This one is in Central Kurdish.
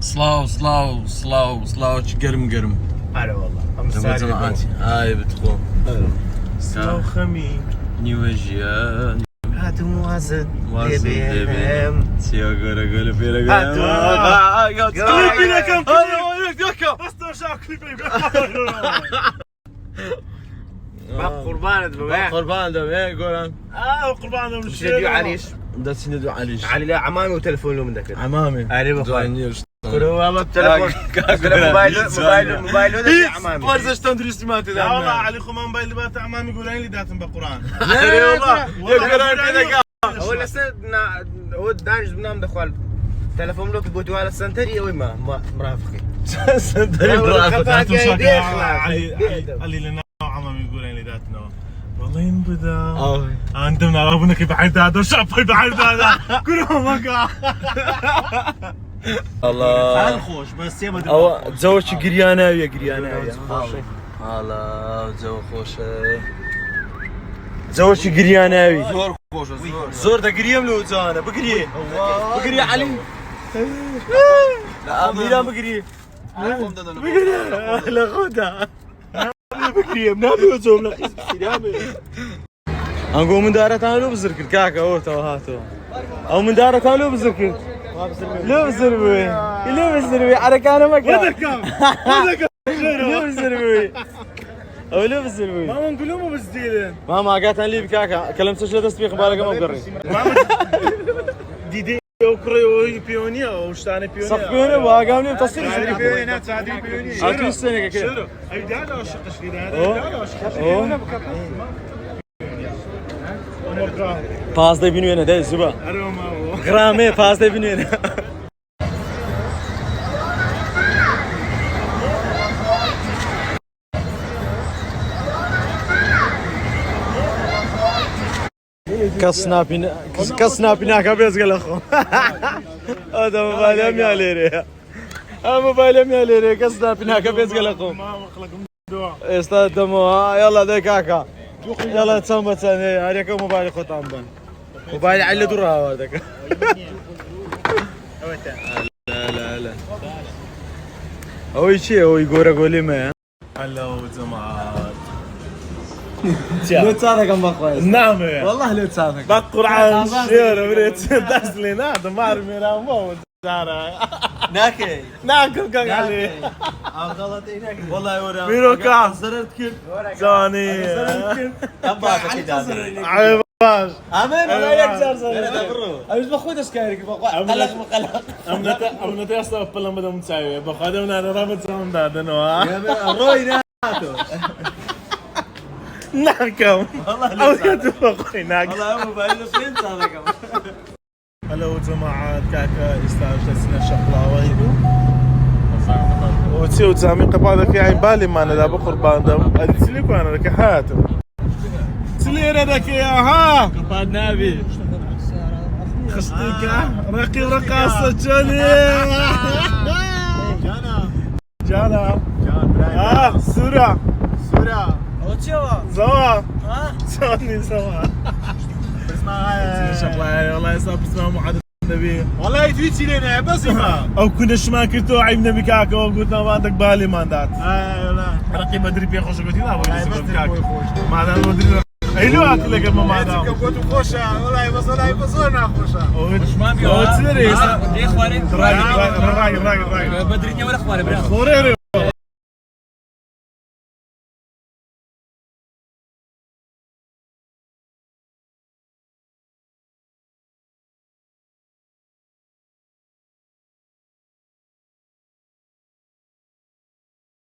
سلاو قرم هلا والله هاي بتخو سلاو خمي نيوجيا هاتوا موازن بهم سيا قول فينا قربان ده قران قربان ده سندو عريش ده سندو عريش علي لا عمامي وتلفون له من ذاك عمامي علي بخير كله والله التلفون موبايل هذا عمامي فرزش تندرس ما تدعم لا والله علي خو موبايل بات عمامي يقولين لي داتم بالقران اي والله يقران كذا هو لسه هو دانج بنام دخل تلفون له بوتو على السنتري وي ما مرافقي سنتري مرافق علي لنا عمامي يقولين لي داتنا والله ينبدا عندنا ربنا كيف بعد هذا شاب بعد هذا كلهم وقع الله خوش بس يا او تزوج قرياناويه الله تزوج خوش زوج قرياناوي زور خوش زور ده قريم له زانه بقري علي لا ميرا بقري لا خدها بقري نابي وزوم لا انقو من دارة تانو بزركر كاكا او تو هاتو او من دارة تانو بزركر لو بزربي حركة مكان لو بزربي او لو بزربي ماما نقول مو بزديلين ماما قالت لي بكاكا كلمت شو تسبيق بالك ما بقري دي اوكري بيونيا او شتاني بيونيا صح بيونيا واقامني بتصير سعدي بيونيا سعدي بيونيا اكل السنه كده اي داله وش قشري هذا fazla biniyor ne de zuba grame fazla biniyor ne كسنابين كابيز قالخو هذا موبايل يا ليري موبايل يا ليري كسنابين كابيز قالخو استاذ دمو يلا ذي كاكا يلا تسمى ثاني هذاك موبايل خطام بان موبايل على درها هذاك لا هو شيء هو يقول قولي ما هلا جماعه لو تصادق ام كويس نعم والله لو تصادق بالقران شير بريت داس لي ناد ما رمينا مو ناكي ناكل كان عليه غلط هناك والله ورا ميرو كان زرت كل ثاني ابا كده عيباش امين ولا يكسر زرت امش بخود اسكارك قلق امنت يا بلا ما دام تساوي بخدمنا رابط سام دادنوا يا روي ناتو ناكم والله تفقوا ناك والله موبايل فين صادق هلو جماعة كاكا استعجلنا شقلاوي وتسيو تسامي قبادة في عين بالي ما انا دابا قربان دابا تسليك وانا لك حاتم تسلير هذاك يا ها قباد نابي خشتيك رقي رقاصة جاني جانا سورة زوا زوا شغله والله يصاب اسمه محمد النبي والله تويتي لنا بس او كنا شماكرتو عيبنا بكاكا وقلنا ما عندك بالي ماندات والله رقي مدري بيه خوش قلت لا ما هذا مدري ايلو اكل قبل ما هذا كبوت خوشه والله بس والله بصونا خوشه مش ما بيو تسري يا اخواني راي بدري ولا اخواني خوريري